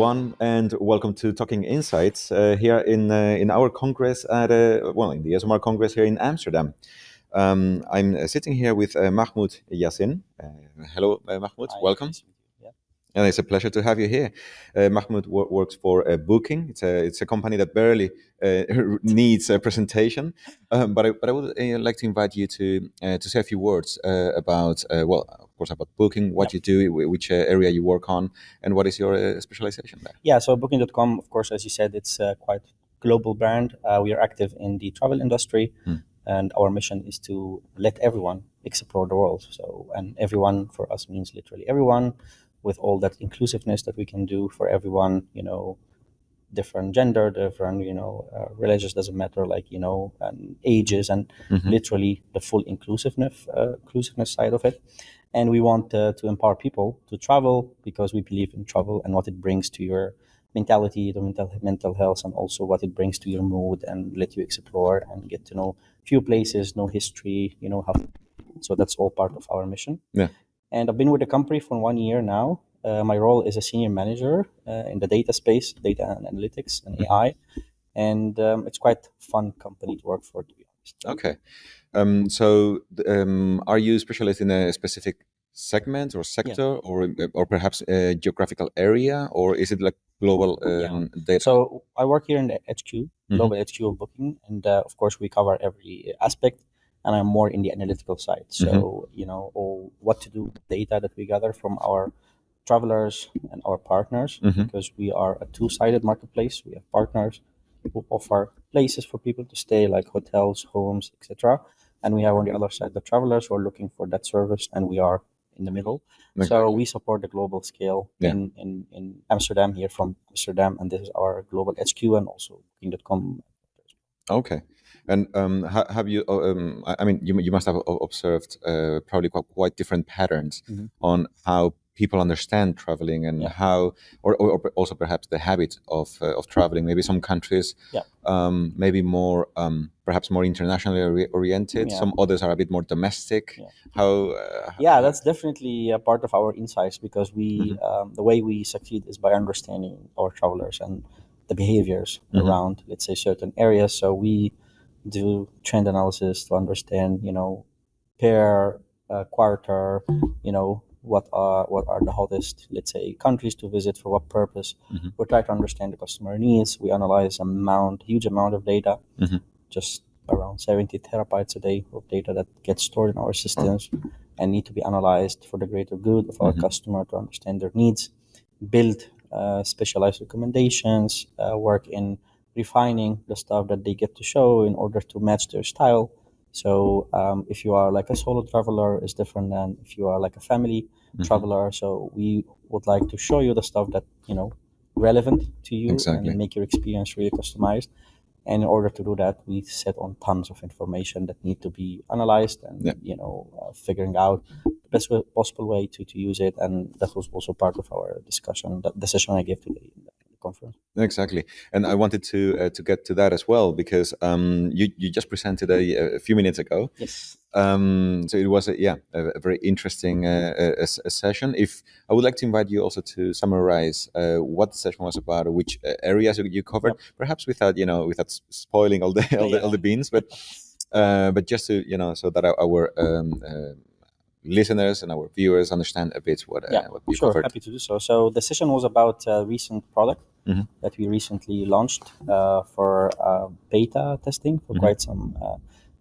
everyone, and welcome to Talking Insights here in our congress at in the SMR Congress here in Amsterdam. I'm sitting here with Mahmoud Yassin. Hello, Mahmoud. Hi, Welcome. nice to meet you. Yeah. And it's a pleasure to have you here. Mahmoud works for Booking. It's a company that barely needs a presentation, but I would like to invite you to say a few words about of course about Booking, what Yep. you do, which area you work on, and what is your specialization there. Yeah, so Booking.com, of course, as you said, it's quite global brand. We are active in the travel industry, and our mission is to let everyone explore the world. So, and everyone for us means literally everyone, with all that inclusiveness that we can do for everyone. Different gender, different religious, doesn't matter, and ages, and literally the full inclusiveness side of it. And we want to empower people to travel because we believe in travel and what it brings to your mentality, the mental health, and also what it brings to your mood, and let you explore and get to know few places, know history, how. So that's all part of our mission. Yeah. And I've been with the company for 1 year now. My role is a senior manager in the data space, data and analytics and AI, and it's quite fun company to work for, to be honest. Okay. Are you specialized in a specific segment or sector, or perhaps a geographical area, or is it like global data? So I work here in the HQ, global HQ of Booking, and of course we cover every aspect. And I'm more in the analytical side. So all what to do with data that we gather from our travelers and our partners, because we are a two-sided marketplace. We have partners who offer places for people to stay, like hotels, homes, etc. And we have on the other side the travelers who are looking for that service, and we are in the middle. So we support the global scale in Amsterdam, here from Amsterdam, and this is our global HQ, and also Booking.com. Okay. And have you? I mean, you must have observed probably quite different patterns on how people understand traveling and how, or also perhaps the habit of traveling. Maybe some countries, maybe more, perhaps more internationally oriented. Some others are a bit more domestic. How? That's definitely a part of our insights, because we the way we succeed is by understanding our travelers and the behaviors around, let's say, certain areas. So we do trend analysis to understand, per quarter, what are the hottest, let's say, countries to visit, for what purpose. We try to understand the customer needs. We analyze huge amount of data, just around 70 terabytes a day of data that gets stored in our systems and need to be analyzed for the greater good of our customer, to understand their needs, build specialized recommendations, work in refining the stuff that they get to show in order to match their style. So if you are like a solo traveler, is different than if you are like a family traveler. So we would like to show you the stuff that relevant to you, and make your experience really customized. And in order to do that, we set on tons of information that need to be analyzed, and figuring out the best possible way to use it. And that was also part of our discussion, the session I gave today in the conference. Exactly, and I wanted to get to that as well, because you just presented a few minutes ago. Yes. So it was a very interesting a session. If I would like to invite you also to summarize what the session was about, or which areas you covered, perhaps without spoiling all the beans, but just to so that our listeners and our viewers understand a bit what you covered. Happy to do so. So the session was about a recent product that we recently launched for beta testing for quite some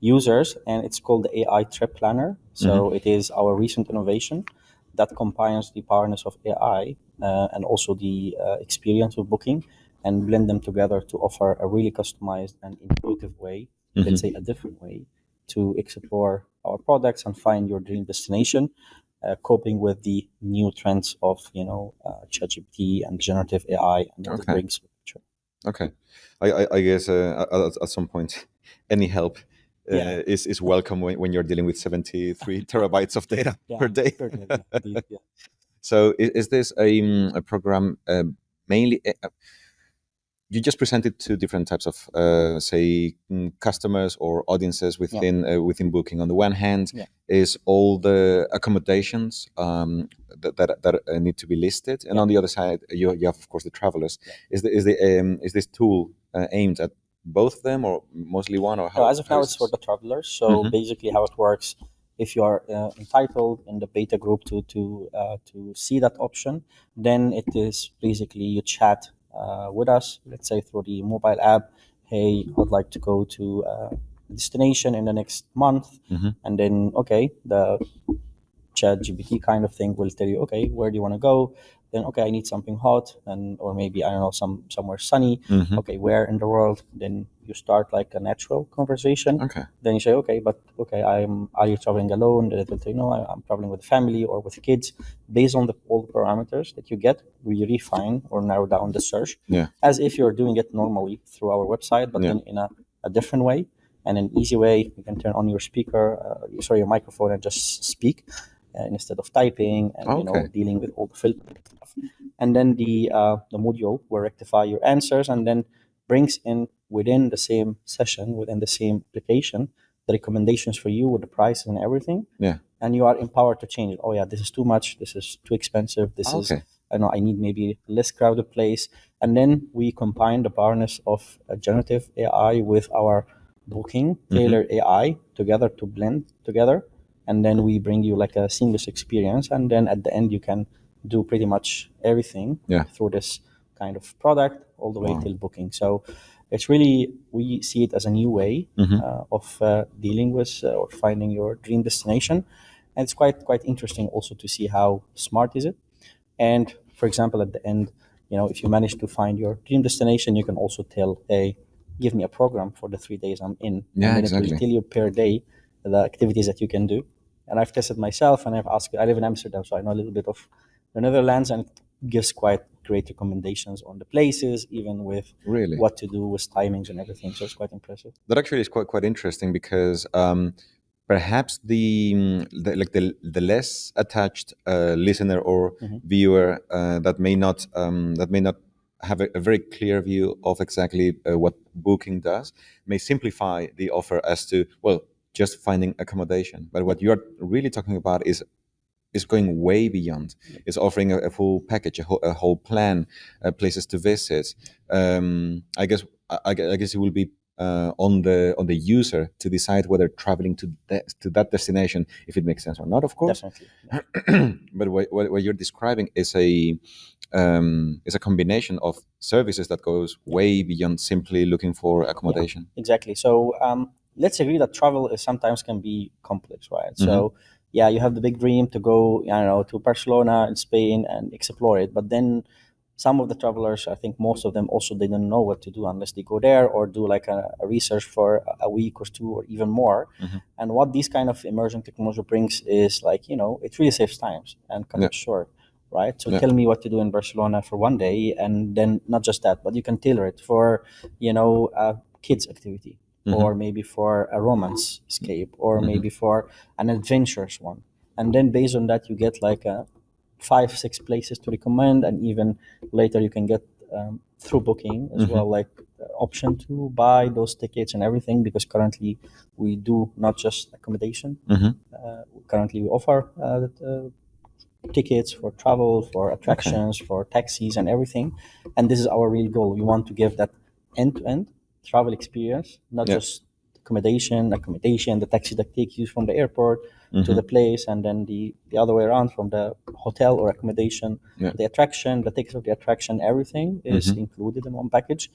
users, and it's called the AI Trip Planner. So it is our recent innovation that combines the powerness of AI and also the experience of booking, and blend them together to offer a really customized and intuitive way, let's say a different way, to explore our products and find your dream destination, coping with the new trends of ChatGPT and generative AI, and what it brings. Okay, I guess at some point, any help is welcome when you're dealing with 73 terabytes of data per day. So is this a program mainly? You just presented two different types of, say, customers or audiences within Booking. On the one hand, is all the accommodations, that need to be listed, and on the other side, you have of course the travelers. Is this tool aimed at both of them, or mostly one, or No, how? as of now, it's for the travelers. So basically, how it works: if you are entitled in the beta group to see that option, then it is basically you chat with us. Let's say through the mobile app. Hey, I'd like to go to a destination in the next month, and then okay, the chat GPT kind of thing will tell you, okay, where do you want to go? Then okay, I need something hot, and or maybe I don't know, somewhere sunny. Okay, where in the world? Then you start like a natural conversation. Okay. Then you say, okay, but okay, are you traveling alone? Then it will tell you, no, I'm traveling with family or with kids. Based on all the parameters that you get, we refine or narrow down the search Yeah. as if you're doing it normally through our website, but then in a different way and an easy way. You can turn on your your microphone, and just speak instead of typing and Okay. dealing with all the filters stuff. And then the module will rectify your answers and then brings in within the same session, within the same application, the recommendations for you with the price and everything. Yeah. And you are empowered to change it. Oh yeah, this is too much. This is too expensive. This is Okay. I know I need maybe a less crowded place. And then we combine the powerness of a generative AI with our booking tailored AI together to blend together, and then we bring you like a seamless experience, and then at the end you can do pretty much everything Yeah. through this kind of product all the way Wow. till booking. So it's really, we see it as a new way of dealing with or finding your dream destination, and it's quite interesting also to see how smart is it. And for example, at the end, if you manage to find your dream destination, you can also tell, hey, give me a program for the 3 days I'm in. Yeah, And then exactly. it will tell you per day the activities that you can do. And I've tested myself, and I've asked, I live in Amsterdam, so I know a little bit of the Netherlands, and it gives quite great recommendations on the places, even with Really? what to do with timings and everything. So it's quite impressive. That actually is quite interesting because perhaps the less attached listener or viewer that may not have a very clear view of exactly what booking does may simplify the offer as to, well, just finding accommodation. But what you're really talking about is going way beyond. It's offering a full package, a whole plan, places to visit. I guess it will be on the user to decide whether traveling to that destination, if it makes sense or not, of course. Definitely. But what you're describing is a combination of services that goes way beyond simply looking for accommodation. Exactly. So let's agree that travel is sometimes can be complex, right? So yeah, you have the big dream to go, I don't know, to Barcelona in Spain and explore it, but then some of the travelers, I think most of them also they don't know what to do unless they go there or do like a research for a week or two or even more. And what these kind of emerging technology brings is like, it really saves times and comes up short, right? So tell me what to do in Barcelona for one day, and then not just that, but you can tailor it for, a kids activity, or maybe for a romance escape, or maybe for an adventurous one. And then based on that, you get like a 5 6 places to recommend, and even later you can get through booking as well, like the option to buy those tickets and everything, because currently we do not just accommodation. Currently we offer tickets for travel, for attractions, for taxis and everything. And this is our real goal. We want to give that end-to-end travel experience, not just accommodation, the taxi that takes you from the airport to the place, and then the other way around, from the hotel or accommodation, the attraction, the tickets of the attraction, everything is included in one package.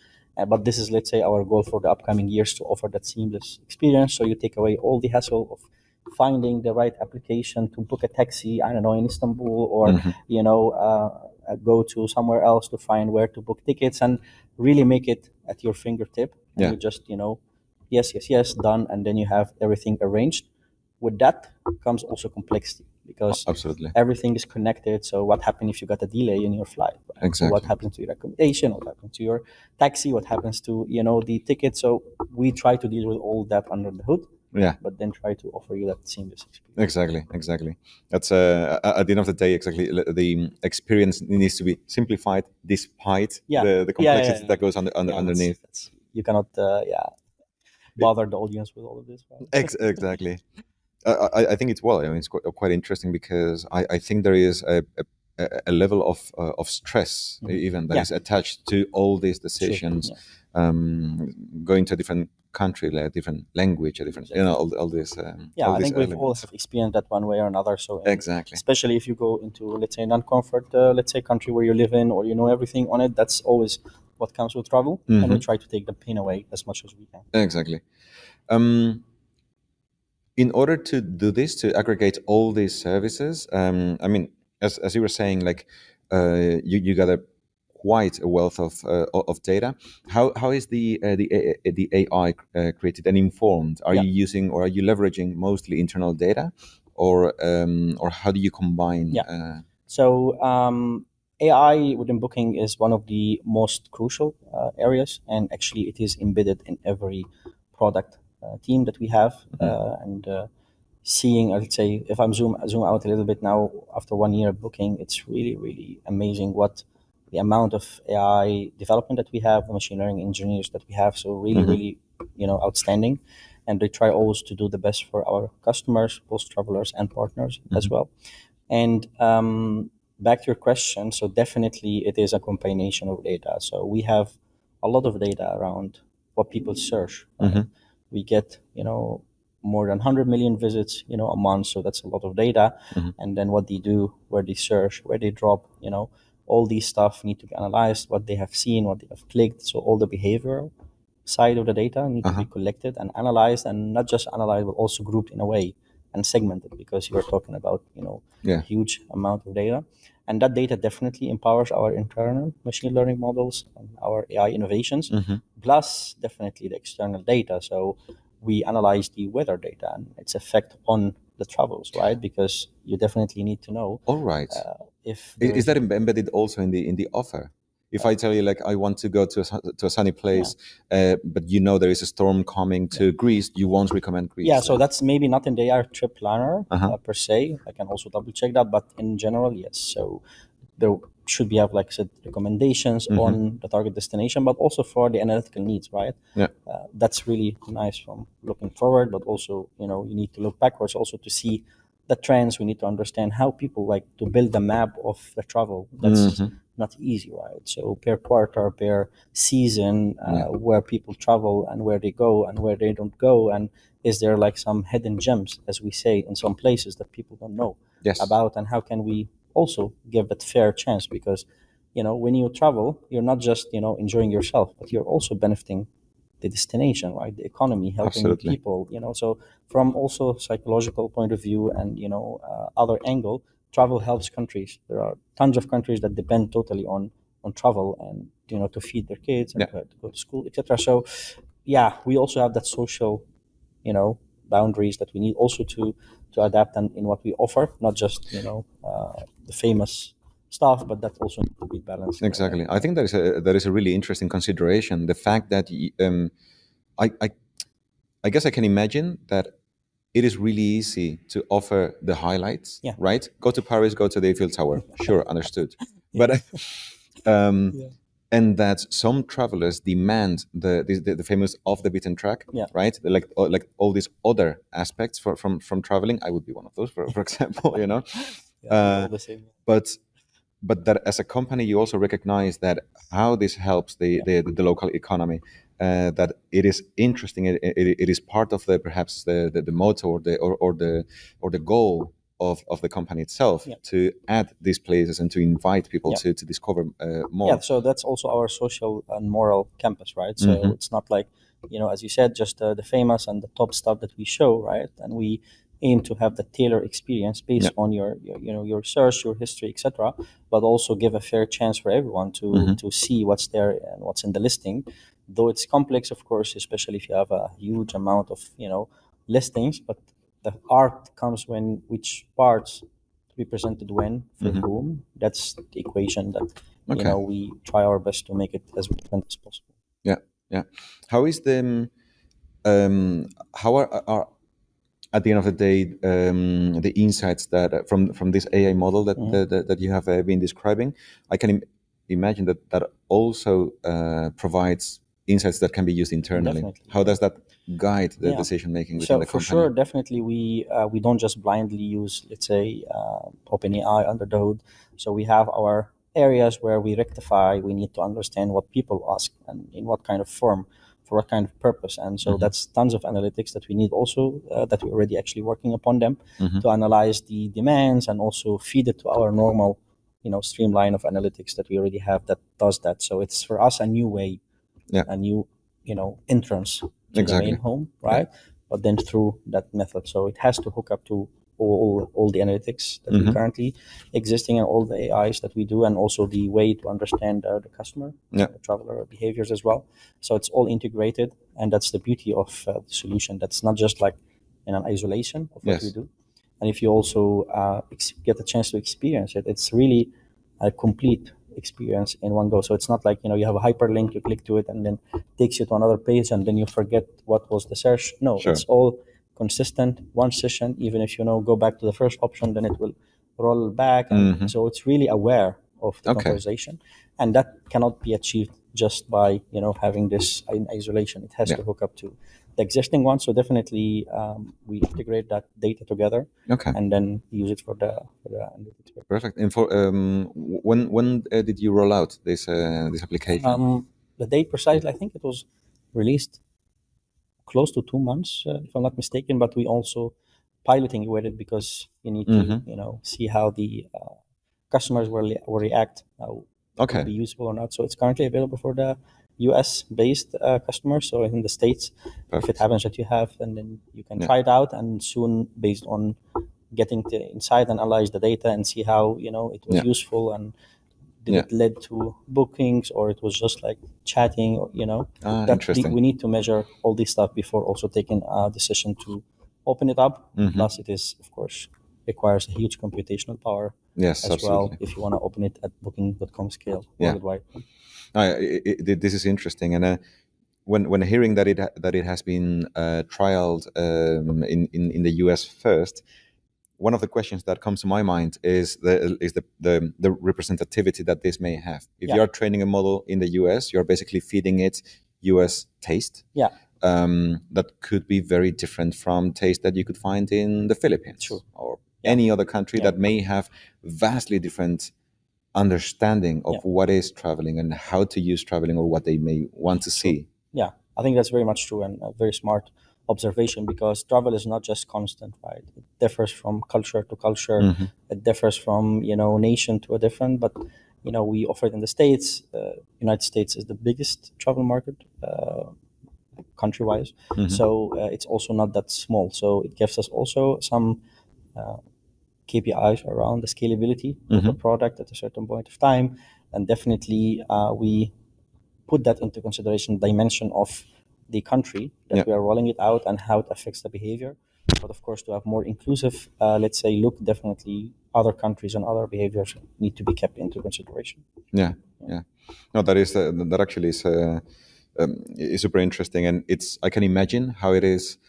But this is, let's say, our goal for the upcoming years, to offer that seamless experience. So you take away all the hassle of finding the right application to book a taxi, I don't know, in Istanbul, or go to somewhere else to find where to book tickets, and really make it at your fingertip. And you just, yes, yes, yes, done, and then you have everything arranged. With that comes also complexity, because Absolutely. everything is connected. So what happens if you got a delay in your flight, right? Exactly. So what happens to your accommodation, what happens to your taxi, what happens to the ticket. So we try to deal with all that under the hood, but then try to offer you that seamless experience. Exactly. That's at the end of the day, exactly, the experience needs to be simplified despite the complexity that goes underneath. You cannot bother the audience with all of this, right? Exactly. I think it's well. I mean, it's quite interesting because I think there is a level of stress even that Yeah, is attached to all these sure. decisions, Yeah, going to a different country, like a different language, a different, exactly. all these Yeah, all I these think we've all elements. have experienced that one way or another. So, Exactly. especially if you go into, let's say, non-comfort, let's say, country where you live in, or you know everything on it, that's always what comes with travel, and we try to take the pain away as much as we can. Exactly. Um, in order to do this, to aggregate all these services, I mean, as you were saying, like you gather quite a wealth of data. How is the AI created and informed? Are Yeah. you using or are you leveraging mostly internal data, or how do you combine? Yeah. So AI within booking is one of the most crucial areas, and actually it is embedded in every product team that we have. And seeing, let's say, if I'm zoom out a little bit now after 1 year of booking, it's really amazing what the amount of AI development that we have, the machine learning engineers that we have. So really, outstanding, and they try always to do the best for our customers, both travelers and partners as well. And back to your question, so definitely it is a combination of data. So we have a lot of data around what people search, right? We get, more than 100 million visits, a month. So that's a lot of data. And then what they do, where they search, where they drop, all these stuff need to be analyzed, what they have seen, what they have clicked. So all the behavioral side of the data need to be collected and analyzed, and not just analyzed, but also grouped in a way and segmented, because you're talking about, a Yeah. huge amount of data. And that data definitely empowers our internal machine learning models and our AI innovations, plus definitely the external data. So we analyze the weather data and its effect on the travels, right? Because you definitely need to know All right. if there Is is. that embedded also in the offer? If I tell you like I want to go to to a sunny Yeah. place, but you know there is a storm coming to Greece, you won't recommend Yeah, Greece. so that's maybe not in the AI trip planner Uh-huh. per se. I can also double check that, but in general, yes. So there should be have, like I said, recommendations on the target destination, but also for the analytical needs, right? Yeah. That's really nice from looking forward, but also, you need to look backwards also to see the trends. We need to understand how people like to build a map of the travel. That's not easy, right? So per quarter, per season, Yeah. where people travel and where they go and where they don't go, and is there like some hidden gems, as we say, in some places that people don't know Yes. about, and how can we also give that fair chance? Because when you travel, you're not just enjoying yourself, but you're also benefiting the destination, right? The economy, helping Absolutely. people, so from also psychological point of view and other angle, travel helps countries. There are tons of countries that depend totally on travel, and to feed their kids and Yeah. to go to school, etc. So yeah, we also have that social boundaries that we need also to adapt and in what we offer, not just the famous stuff, but that also needs to be balanced in a way. Exactly. I think there is a really interesting consideration. The fact that I, I I guess I can imagine that it is really easy to offer the highlights, Yeah. right? Go to Paris, go to the Eiffel Tower. Sure, understood. Yeah. But um, Yeah. and that some travelers demand the famous off the beaten track, Yeah. right? Like all these other aspects from traveling. I would be one of those, for example, you know. Yeah, we're Uh, all the same. but that as a company you also recognize that how this helps Yeah. the local economy, that it is interesting, it is part of the perhaps the motto or the goal of the company itself Yeah. to add these places and to invite people Yeah. to discover Yeah, more. so that's also our social and moral campus, right? So Hmm. it's not like, as you said, just the famous and the top stuff that we show, right? And we aim to have the tailored experience Yeah. based on your search, your history, etc., but also give a fair chance for everyone to see what's there and what's in the listing. Though it's complex, of course, especially if you have a huge amount of listings, but the art comes when which parts to be presented when for whom. That's the equation that Okay. we try our best to make it as relevant as possible. Yeah. Yeah. How is the how are at the end of the day, the insights that from this AI model that you have been describing, I can imagine that also provides insights that can be used internally. Definitely. How does that guide the Yeah. decision making within So the for company? sure, definitely, we don't just blindly use, let's say, OpenAI under the hood. So we have our areas where we rectify. We need to understand what people ask and in what kind of form, for what kind of purpose. And so that's tons of analytics that we need also, that we're already actually working upon them to analyze the demands and also feed it to our normal, streamline of analytics that we already have that does that. So it's for us a new way, Yeah, a new, entrance to the main exactly. home, right? But then through that method, so it has to hook up to all the analytics that we currently existing and all the AIs that we do, and also the way to understand the customer, Yeah. traveler behaviors as well. So it's all integrated, and that's the beauty of the solution. That's not just like in an isolation of what we Yes. do. And if you also get a chance to experience it, it's really a complete experience in one go. So it's not like, you have a hyperlink, you click to it, and then takes you to another page, and then you forget what was the search. No, Sure. it's all consistent, one session. Even if go back to the first option, then it will roll back, and so it's really aware of the Okay. conversation, and that cannot be achieved just by having this in isolation. It has Yeah. to hook up to the existing one. So definitely, we integrate that data together, Okay. and then use it for the analytics purpose. Perfect. And for when did you roll out this application? The date precisely, I think it was released close to 2 months, if I'm not mistaken. But we also piloting with it because you need to, see how the customers will react, how it will Okay. be useful or not. So it's currently available for the US based customers. So in the States, if it Perfect. happens that you have, and then you can Yeah. try it out, and soon, based on getting to inside, analyze the data and see how it was Yeah. useful, and did Yeah. it led to bookings, or it was just like chatting, or that Interesting. we need to measure all this stuff before also taking a decision to open it up. Plus, it is, of course, requires a huge computational power Yes, as absolutely. well if you want to open it at booking.com scale Yeah. worldwide. This is interesting, and when hearing that it has been trialed in the US first, one of the questions that comes to my mind is the representativity that this may have. If Yeah. you are training a model in the US, you're basically feeding it US taste. Yeah. That could be very different from taste that you could find in the Philippines. True. Or Yeah. any other country Yeah. that may have vastly different understanding of Yeah. what is traveling and how to use traveling or what they may want to see. Yeah, I think that's very much true, and a very smart observation, because travel is not just constant, right? It differs from culture to culture. It differs from nation to a different. But we offer it in the States. United States is the biggest travel market, country-wise. So it's also not that small. So it gives us also some KPIs around the scalability of a product at a certain point of time, and definitely we put that into consideration, dimension of the country that Yeah. we are rolling it out and how it affects the behavior. But of course, to have more inclusive, let's say, look, definitely other countries and other behaviors need to be kept into consideration. Yeah, yeah. No, that actually is super interesting, and I can imagine how it is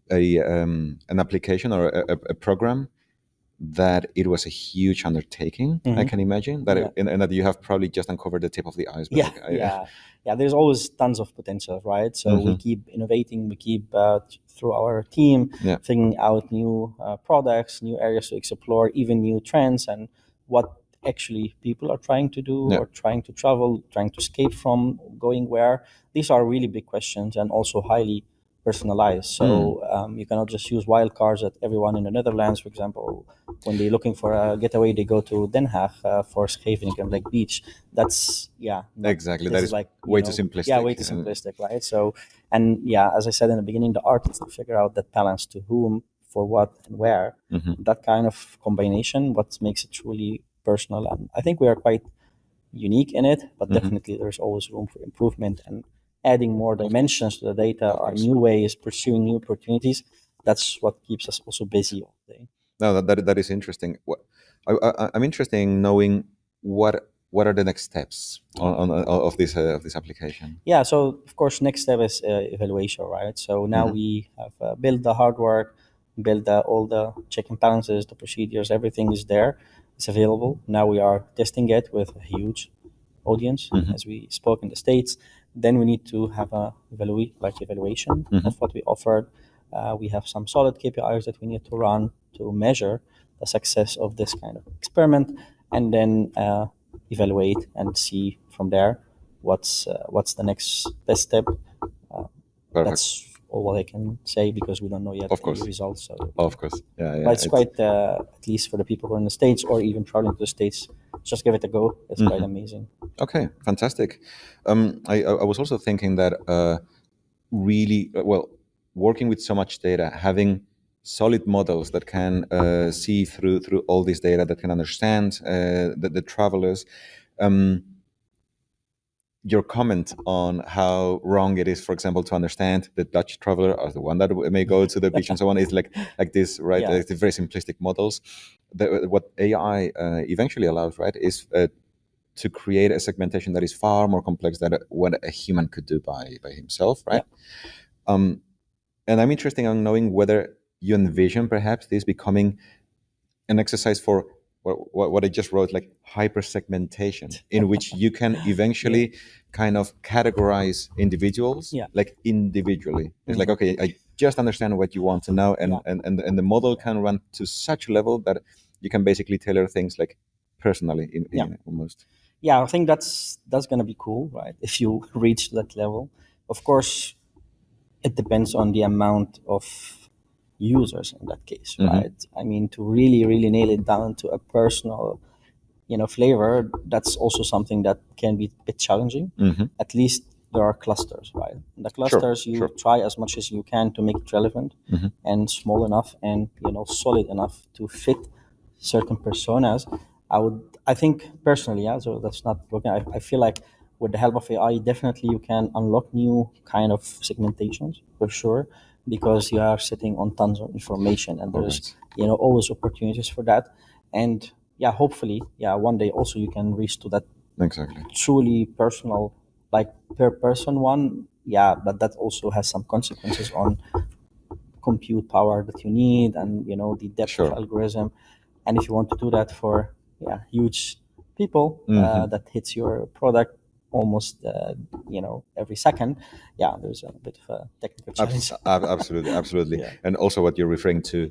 an application or a program that it was a huge undertaking. I can imagine that, and that you have probably just uncovered the tip of the iceberg. Yeah. There's always tons of potential, right? So we keep innovating. We keep through our team Yeah. figuring out new products, new areas to explore, even new trends, and what actually people are trying to do, Yeah. or trying to travel, trying to escape from, going where. These are really big questions, and also highly personalized. So you cannot just use wildcards that everyone in the Netherlands, for example, when they're looking for a getaway, they go to Den Haag for Scheveningen, like beach. That's Exactly. this That is is like way too simplistic. Yeah, way too simplistic, right? So, and yeah, as I said in the beginning, the art is to figure out that balance, to whom, for what, and where. That kind of combination, what makes it truly personal. And I think we are quite unique in it, but definitely there's always room for improvement and adding more dimensions to the data, or new ways, pursuing new opportunities. That's what keeps us also busy all day. No, that is interesting. I'm interested in knowing what are the next steps of this application. Yeah, so of course, next step is evaluation, right? So now we have built the hardware, built all the check and balances, the procedures, everything is there. It's available. Now we are testing it with a huge audience, as we spoke in the States. Then we need to have a evaluation of what we offered. We have some solid KPIs that we need to run to measure the success of this kind of experiment, and then evaluate and see from there what's the next best step. Perfect. That's all I can say because we don't know yet Of course. the results. So, Of course. Yeah. but it's quite, at least for the people who are in the States or even traveling to the States, just give it a go. It's quite amazing. Okay, fantastic. I was also thinking that really, well, working with so much data, having solid models that can see through all this data, that can understand the travelers. Your comment on how wrong it is, for example, to understand the Dutch traveler as the one that may go to the beach and so on is like this, right? Yeah. It's very simplistic models. What AI eventually allows, right, is to create a segmentation that is far more complex than what a human could do by himself, right? Yeah. And I'm interested in knowing whether you envision perhaps this becoming an exercise for what I just wrote, like hyper-segmentation, in which you can eventually kind of categorize individuals, like individually. It's like, okay, I just understand what you want to know, and the model can run to such a level that you can basically tailor things like personally, in almost. Yeah, I think that's going to be cool, right? If you reach that level, of course, it depends on the amount of users in that case, right? I mean, to really nail it down to a personal, flavor, that's also something that can be a bit challenging. At least there are clusters, right? The clusters, you try as much as you can to make it relevant and small enough and solid enough to fit certain personas. I think personally, so that's not working. I feel like with the help of AI, definitely you can unlock new kind of segmentations for sure, because you are sitting on tons of information and there's always opportunities for that. And hopefully, one day also you can reach to that truly personal, like per person one. But that also has some consequences on compute power that you need and the depth of algorithm. And if you want to do that for huge people that hits your product almost every second, there's a bit of a technical challenge. Absolutely. And also what you're referring to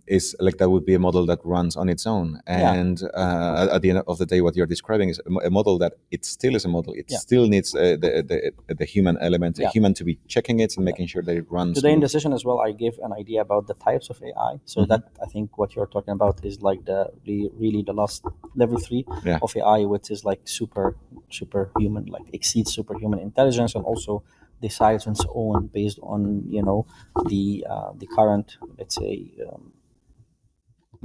is like that would be a model that runs on its own, and at the end of the day, what you're describing is a model that it still is a model. It still needs the human element, a human to be checking it and making sure that it runs. Today in the session as well, I gave an idea about the types of AI. So that I think what you're talking about is like really the last level 3 of AI, which is like superhuman, like exceeds superhuman intelligence, and also decides on its own based on the current, let's say,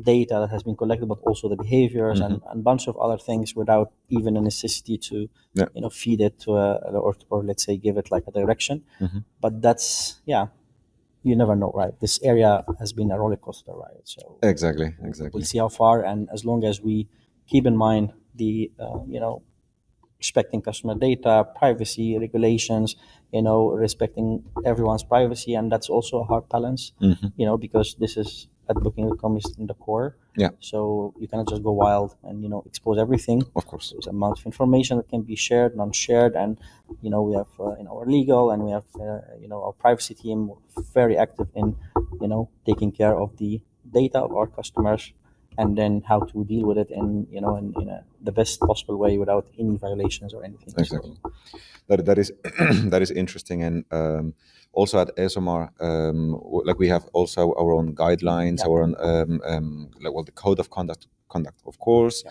data that has been collected, but also the behaviors and a bunch of other things without even a necessity to feed it to or let's say give it like a direction. But that's you never know, right? This area has been a roller coaster, right? So exactly we'll see how far, and as long as we keep in mind the respecting customer data, privacy regulations, respecting everyone's privacy, and that's also a hard balance, because this is at Booking.com is in the core. So you cannot just go wild and expose everything. Of course, there's an amount of information that can be shared, non-shared, and we have our legal and we have our privacy team very active in taking care of the data of our customers, and then how to deal with it in the best possible way without any violations or anything. Exactly. So, that is that is interesting, and also at ASMR, like we have also our own guidelines, our own the code of conduct, of course,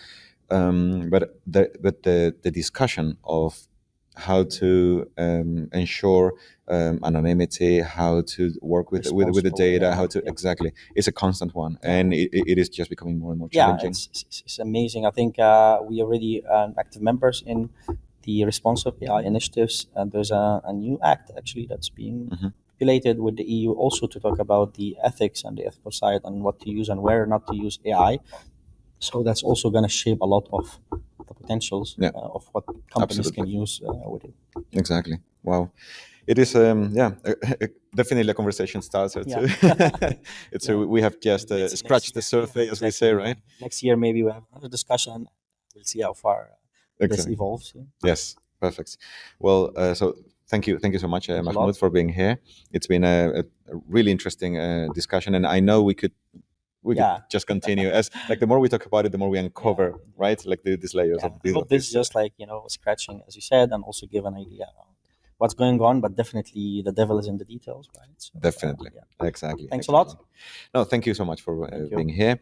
but the discussion of how to ensure anonymity, how to work with the data, how to exactly, it's a constant one, and it is just becoming more and more challenging. It's amazing. I think we already active members in the responsive AI initiatives, and there's a new act actually that's being populated with the EU also to talk about the ethics and the ethical side and what to use and where not to use AI. So that's also going to shape a lot of the potentials of what companies can use with it. Exactly. Wow. It is, definitely a conversation starter too. It's we have just scratched the surface, as we say, right? Next year, maybe we'll have another discussion. We'll see how far this evolves. Yes. Perfect. Well, so thank you so much, Thanks a Mahmoud, lot. for being here. It's been a really interesting discussion, and I know we could Yeah. just continue as like the more we talk about it, the more we Yeah. uncover, right? Like these layers Yeah. I hope of this is this. just like, scratching, as you said, and also give an idea of what's going on, but definitely the devil is in the details, right? So, Definitely, yeah. exactly, Thanks a exactly. lot. No, thank you so much for Thank you. being here,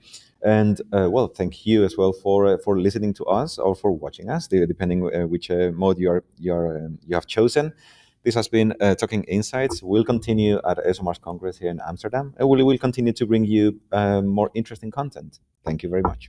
and well, thank you as well for listening to us or for watching us, depending which mode you have chosen. This has been Talking Insights. We'll continue at ESOMAR's Congress here in Amsterdam, and we'll continue to bring you more interesting content. Thank you very much.